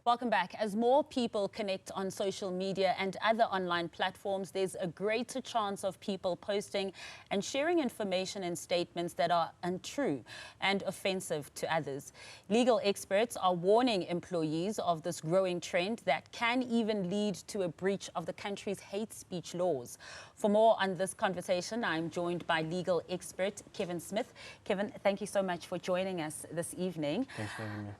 Welcome back. As more people connect on social media and other online platforms, there's a greater chance of people posting and sharing information and statements that are untrue and offensive to others. Legal experts are warning employees of this growing trend that can even lead to a breach of the country's hate speech laws. For more on this conversation, I'm joined by legal expert Kevin Smith. Kevin, thank you so much for joining us this evening. Thanks for having me.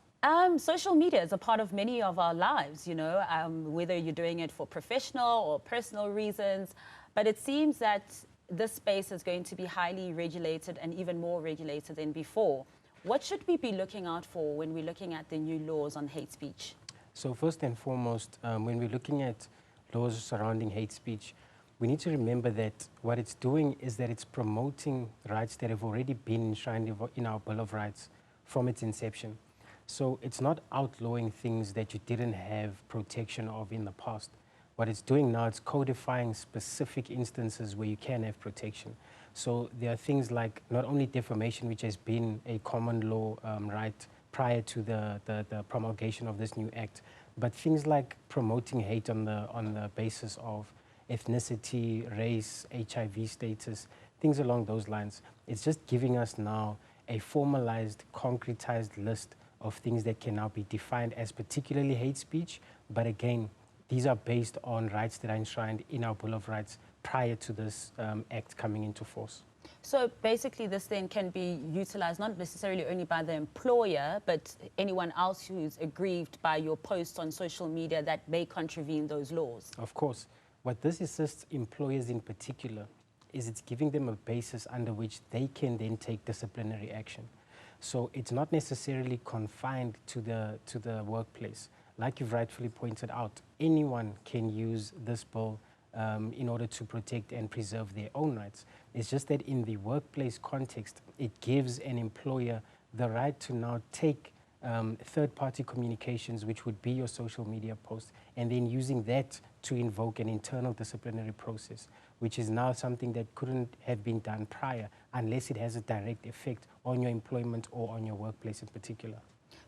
Social media is a part of many of our lives, whether you're doing it for professional or personal reasons. But it seems that this space is going to be highly regulated and even more regulated than before. What should we be looking out for when we're looking at the new laws on hate speech? So first and foremost, when we're looking at laws surrounding hate speech, we need to remember that what it's doing is that it's promoting rights that have already been enshrined in our Bill of Rights from its inception. So it's not outlawing things that you didn't have protection of in the past. What it's doing now, it's codifying specific instances where you can have protection. So there are things like not only defamation, which has been a common law right prior to the promulgation of this new act, but things like promoting hate on the basis of ethnicity, race, HIV status, things along those lines. It's just giving us now a formalized, concretized list of things that can now be defined as particularly hate speech. But again, these are based on rights that are enshrined in our Bill of Rights prior to this act coming into force. So basically this then can be utilized not necessarily only by the employer, but anyone else who's aggrieved by your post on social media that may contravene those laws. Of course. What this assists employers in particular is it's giving them a basis under which they can then take disciplinary action. So it's not necessarily confined to the workplace. Like you've rightfully pointed out, anyone can use this bill in order to protect and preserve their own rights. It's just that in the workplace context, it gives an employer the right to now take third-party communications, which would be your social media posts, and then using that to invoke an internal disciplinary process, which is now something that couldn't have been done prior unless it has a direct effect on your employment or on your workplace in particular.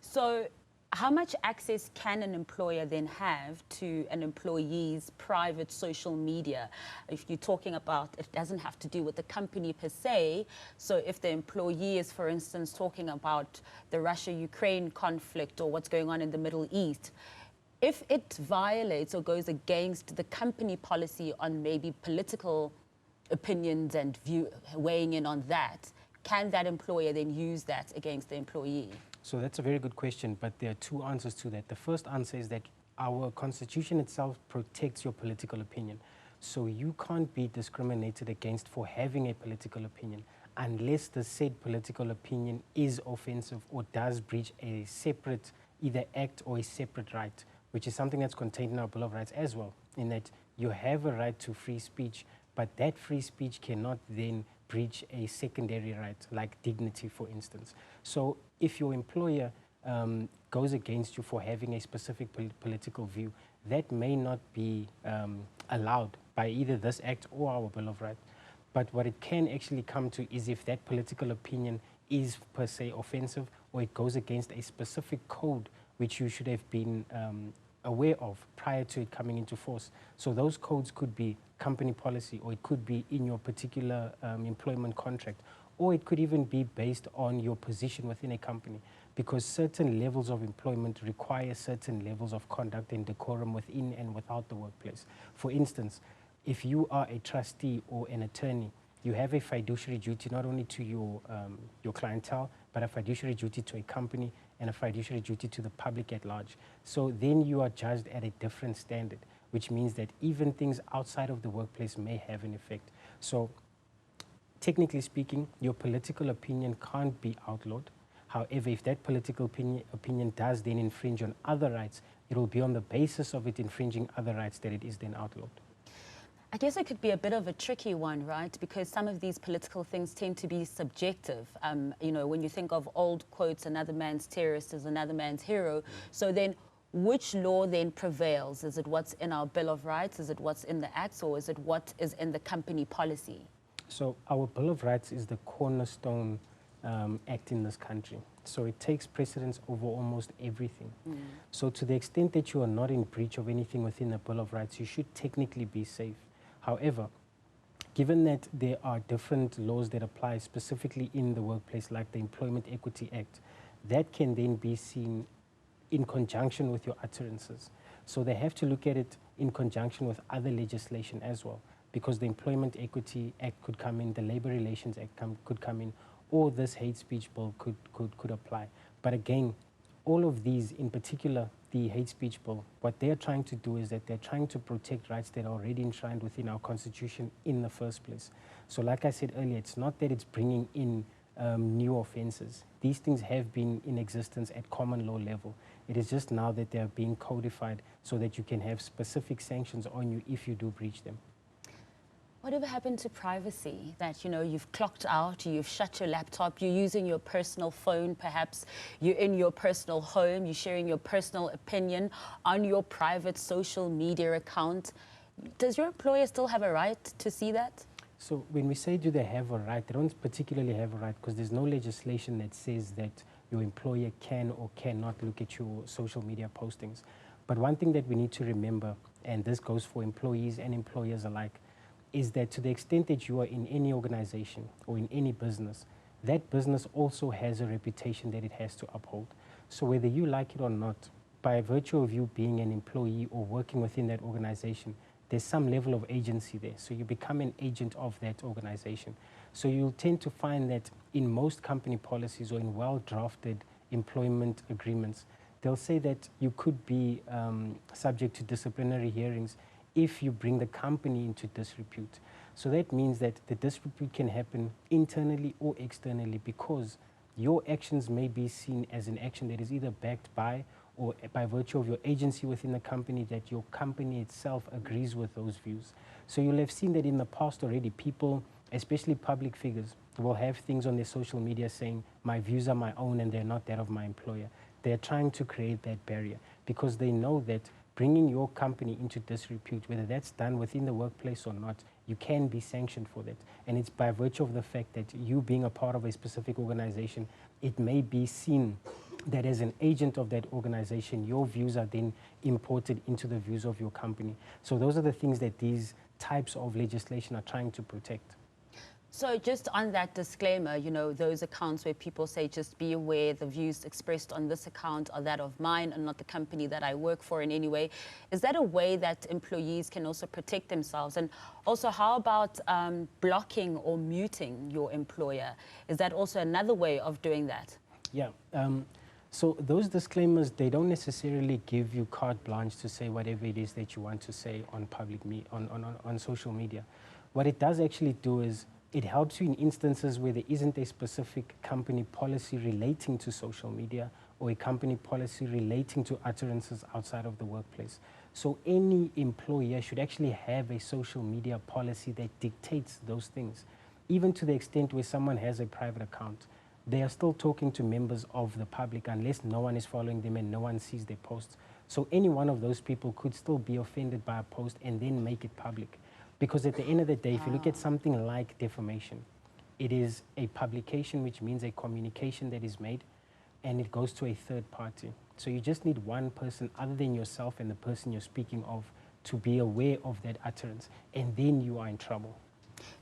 So how much access can an employer then have to an employee's private social media? If you're talking about, it doesn't have to do with the company per se. So if the employee is, for instance, talking about the Russia-Ukraine conflict or what's going on in the Middle East, if it violates or goes against the company policy on maybe political opinions and weighing in on that, can that employer then use that against the employee? So that's a very good question, but there are two answers to that. The first answer is that our constitution itself protects your political opinion. So you can't be discriminated against for having a political opinion unless the said political opinion is offensive or does breach a separate either act or a separate right, which is something that's contained in our Bill of Rights as well, in that you have a right to free speech, but that free speech cannot then breach a secondary right, like dignity, for instance. So if your employer goes against you for having a specific political view, that may not be allowed by either this act or our Bill of Rights. But what it can actually come to is if that political opinion is per se offensive or it goes against a specific code which you should have been aware of prior to it coming into force. So those codes could be company policy, or it could be in your particular employment contract, or it could even be based on your position within a company, because certain levels of employment require certain levels of conduct and decorum within and without the workplace. For instance, if you are a trustee or an attorney, you have a fiduciary duty not only to your clientele, but a fiduciary duty to a company and a fiduciary duty to the public at large. So then you are judged at a different standard, which means that even things outside of the workplace may have an effect. So technically speaking, your political opinion can't be outlawed. However, if that political opinion does then infringe on other rights, it will be on the basis of it infringing other rights that it is then outlawed. I guess it could be a bit of a tricky one, right? Because some of these political things tend to be subjective. When you think of old quotes, another man's terrorist is another man's hero. So then which law then prevails? Is it what's in our Bill of Rights? Is it what's in the Acts? Or is it what is in the company policy? So our Bill of Rights is the cornerstone act in this country. So it takes precedence over almost everything. So to the extent that you are not in breach of anything within the Bill of Rights, you should technically be safe. However, given that there are different laws that apply specifically in the workplace, like the Employment Equity Act, that can then be seen in conjunction with your utterances. So they have to look at it in conjunction with other legislation as well, because the Employment Equity Act could come in, the Labor Relations Act could come in, or this hate speech bill could apply. But again, all of these, in particular the hate speech bill, what they're trying to do is that they're trying to protect rights that are already enshrined within our constitution in the first place. So like I said earlier, it's not that it's bringing in new offenses. These things have been in existence at common law level. It is just now that they're being codified so that you can have specific sanctions on you if you do breach them. Whatever happened to privacy? That, you know, you've clocked out, you've shut your laptop, you're using your personal phone, perhaps you're in your personal home, you're sharing your personal opinion on your private social media account. Does your employer still have a right to see that? So when we say do they have a right, they don't particularly have a right because there's no legislation that says that your employer can or cannot look at your social media postings. But one thing that we need to remember, and this goes for employees and employers alike, is that to the extent that you are in any organization or in any business, that business also has a reputation that it has to uphold. So whether you like it or not, by virtue of you being an employee or working within that organization, there's some level of agency there. So you become an agent of that organization. So you'll tend to find that in most company policies or in well-drafted employment agreements, they'll say that you could be subject to disciplinary hearings if you bring the company into disrepute. So that means that the disrepute can happen internally or externally because your actions may be seen as an action that is either backed by or by virtue of your agency within the company, that your company itself agrees with those views. So you'll have seen that in the past already, people, especially public figures, will have things on their social media saying, my views are my own and they're not that of my employer. They're trying to create that barrier because they know that bringing your company into disrepute, whether that's done within the workplace or not, you can be sanctioned for that. And it's by virtue of the fact that you being a part of a specific organization, it may be seen that as an agent of that organization, your views are then imported into the views of your company. So those are the things that these types of legislation are trying to protect. So just on that disclaimer, you know, those accounts where people say, just be aware the views expressed on this account are that of mine and not the company that I work for in any way. Is that a way that employees can also protect themselves? And also, how about blocking or muting your employer? Is that also another way of doing that? Yeah. So those disclaimers, they don't necessarily give you carte blanche to say whatever it is that you want to say on on social media. What it does actually do is it helps you in instances where there isn't a specific company policy relating to social media or a company policy relating to utterances outside of the workplace. So any employer should actually have a social media policy that dictates those things, even to the extent where someone has a private account. They are still talking to members of the public unless no one is following them and no one sees their posts. So any one of those people could still be offended by a post and then make it public. Because at the end of the day, if you look at something like defamation, it is a publication, which means a communication that is made, and it goes to a third party. So you just need one person other than yourself and the person you're speaking of to be aware of that utterance, and then you are in trouble.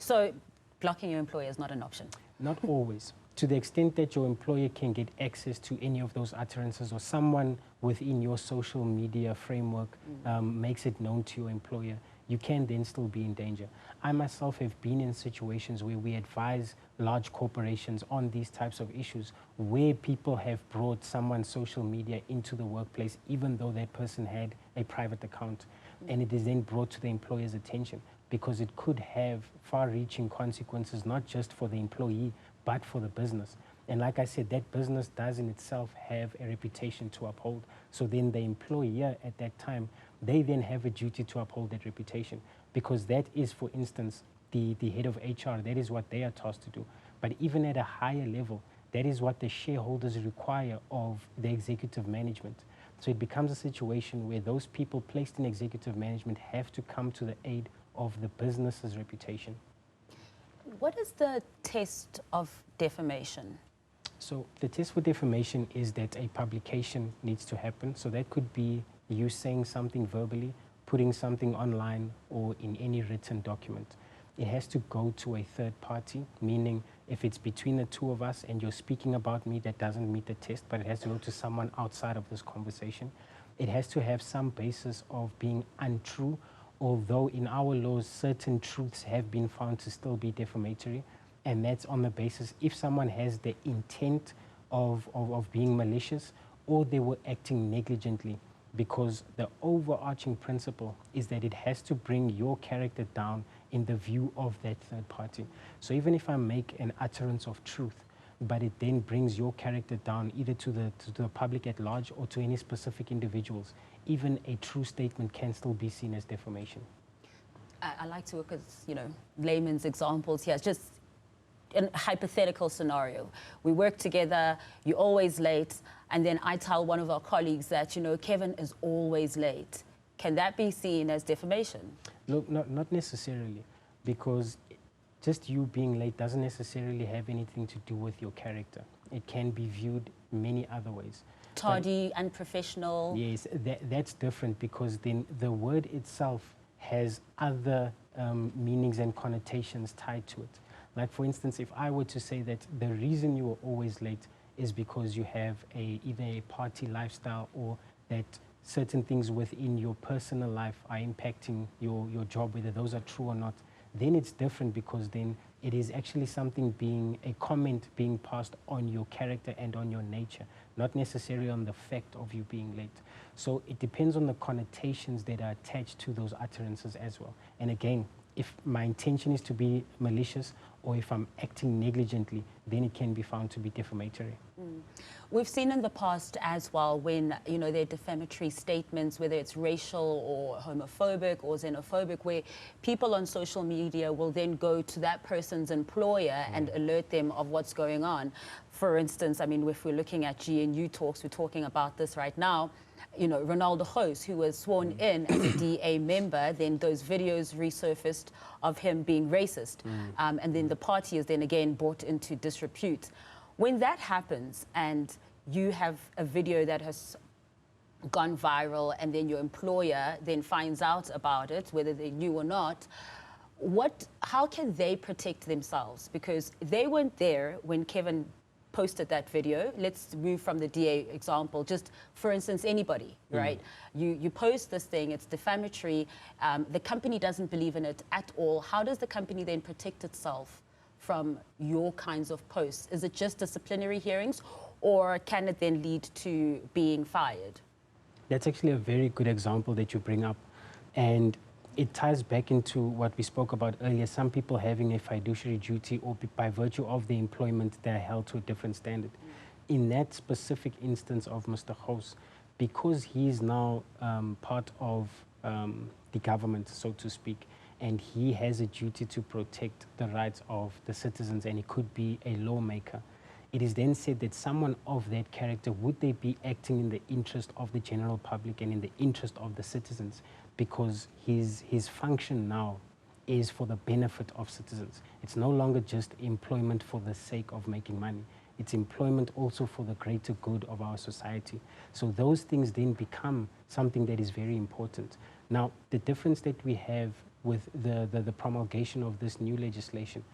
So blocking your employer is not an option? Not always. To the extent that your employer can get access to any of those utterances or someone within your social media framework makes it known to your employer, you can then still be in danger. I myself have been in situations where we advise large corporations on these types of issues, where people have brought someone's social media into the workplace, even though that person had a private account. And it is then brought to the employer's attention because it could have far-reaching consequences, not just for the employee, but for the business. And like I said, that business does in itself have a reputation to uphold. So then the employer at that time, they then have a duty to uphold that reputation because that is, for instance, the head of HR. That is what they are tasked to do. But even at a higher level, that is what the shareholders require of the executive management. So it becomes a situation where those people placed in executive management have to come to the aid of the business's reputation. What is the test of defamation? So the test for defamation is that a publication needs to happen. So that could be you saying something verbally, putting something online, or in any written document. It has to go to a third party, meaning if it's between the two of us and you're speaking about me, that doesn't meet the test, but it has to go to someone outside of this conversation. It has to have some basis of being untrue, although in our laws, certain truths have been found to still be defamatory. And that's on the basis if someone has the intent of being malicious, or they were acting negligently, because the overarching principle is that it has to bring your character down in the view of that third party. So even if I make an utterance of truth, but it then brings your character down either to the public at large or to any specific individuals, even a true statement can still be seen as defamation. I like to work with, layman's examples here. It's just a hypothetical scenario. We work together, you're always late, and then I tell one of our colleagues that, Kevin is always late. Can that be seen as defamation? Look, not necessarily, because just you being late doesn't necessarily have anything to do with your character. It can be viewed many other ways. Tardy, unprofessional. Yes, that's different, because then the word itself has other meanings and connotations tied to it. Like, for instance, if I were to say that the reason you are always late is because you have either a party lifestyle, or that certain things within your personal life are impacting your job, whether those are true or not, then it's different, because then it is actually something a comment being passed on your character and on your nature, not necessarily on the fact of you being late. So it depends on the connotations that are attached to those utterances as well. And again, if my intention is to be malicious, or if I'm acting negligently, then it can be found to be defamatory. We've seen in the past as well when, there are defamatory statements, whether it's racial or homophobic or xenophobic, where people on social media will then go to that person's employer and alert them of what's going on. For instance, if we're looking at GNU talks, we're talking about this right now. Ronaldo Hoos, who was sworn in as a DA member, then those videos resurfaced of him being racist. And then the party is then again brought into disrepute. When that happens and you have a video that has gone viral and then your employer then finds out about it, whether they knew or not, how can they protect themselves? Because they weren't there when Kevin posted that video. Let's move from the DA example. Just for instance, anybody, right? You post this thing, it's defamatory. The company doesn't believe in it at all. How does the company then protect itself from your kinds of posts? Is it just disciplinary hearings, or can it then lead to being fired? That's actually a very good example that you bring up. And it ties back into what we spoke about earlier, some people having a fiduciary duty, or by virtue of their employment, they're held to a different standard. In that specific instance of Mr. Hoos, because he's now part of the government, so to speak, and he has a duty to protect the rights of the citizens, and he could be a lawmaker, it is then said that someone of that character, would they be acting in the interest of the general public and in the interest of the citizens? Because his function now is for the benefit of citizens. It's no longer just employment for the sake of making money. It's employment also for the greater good of our society. So those things then become something that is very important. Now, the difference that we have with the promulgation of this new legislation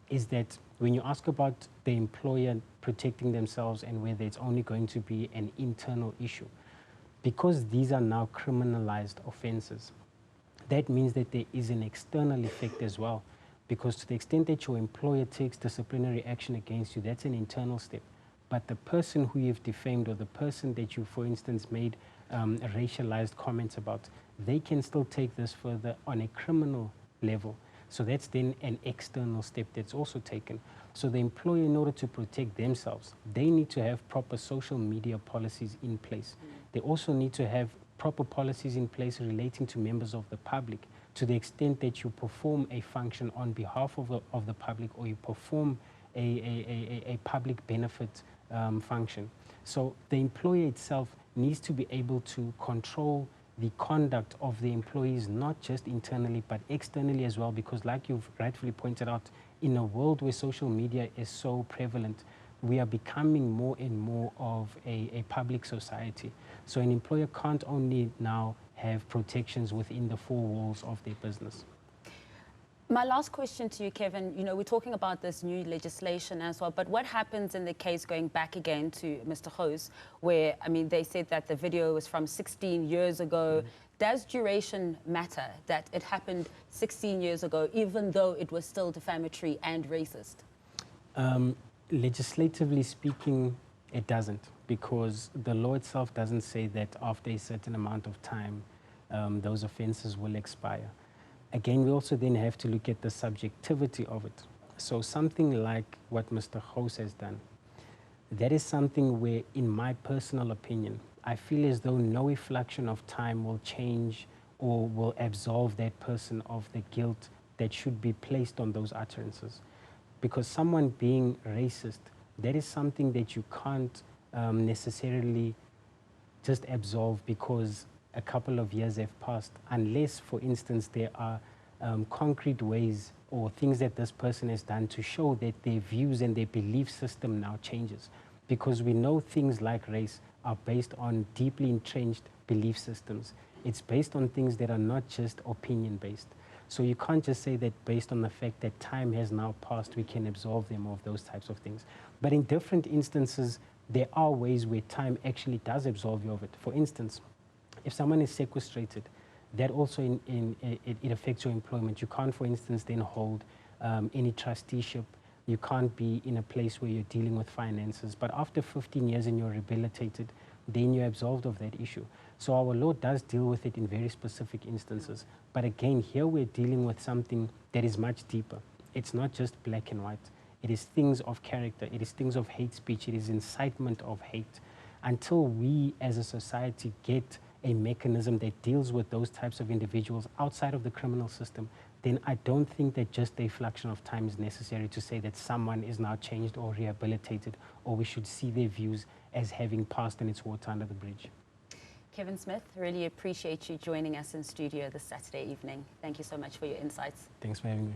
is that when you ask about the employer protecting themselves and whether it's only going to be an internal issue, because these are now criminalized offenses, that means that there is an external effect as well. Because to the extent that your employer takes disciplinary action against you, that's an internal step. But the person who you've defamed, or the person that you, for instance, made racialized comments about, they can still take this further on a criminal level. So that's then an external step that's also taken. So the employer, in order to protect themselves, they need to have proper social media policies in place. They also need to have proper policies in place relating to members of the public, to the extent that you perform a function on behalf of the public, or you perform a public benefit function. So the employer itself needs to be able to control the conduct of the employees, not just internally, but externally as well, because like you've rightfully pointed out, in a world where social media is so prevalent, we are becoming more and more of a public society. So an employer can't only now have protections within the four walls of their business. My last question to you, Kevin, you know, we're talking about this new legislation as well, but what happens in the case going back again to Mr. Hoos, where, I mean, they said that the video was from 16 years ago. Does duration matter, that it happened 16 years ago, even though it was still defamatory and racist? Legislatively speaking, it doesn't, because the law itself doesn't say that after a certain amount of time, those offenses will expire. Again, we also then have to look at the subjectivity of it. So something like what Mr. Hoos has done, that is something where, in my personal opinion, I feel as though no reflection of time will change or will absolve that person of the guilt that should be placed on those utterances. Because someone being racist, that is something that you can't necessarily just absolve because a couple of years have passed, unless, for instance, there are concrete ways or things that this person has done to show that their views and their belief system now changes. Because we know things like race are based on deeply entrenched belief systems. It's based on things that are not just opinion-based. So you can't just say that based on the fact that time has now passed, we can absolve them of those types of things. But in different instances, there are ways where time actually does absolve you of it. For instance, if someone is sequestrated, that also it affects your employment. You can't, for instance, then hold any trusteeship. You can't be in a place where you're dealing with finances. But after 15 years and you're rehabilitated, then you're absolved of that issue. So our law does deal with it in very specific instances. But again, here we're dealing with something that is much deeper. It's not just black and white. It is things of character. It is things of hate speech. It is incitement of hate. Until we as a society get a mechanism that deals with those types of individuals outside of the criminal system, then I don't think that just a fraction of time is necessary to say that someone is now changed or rehabilitated, or we should see their views as having passed and it's water under the bridge. Kevin Smith, really appreciate you joining us in studio this Saturday evening. Thank you so much for your insights. Thanks for having me.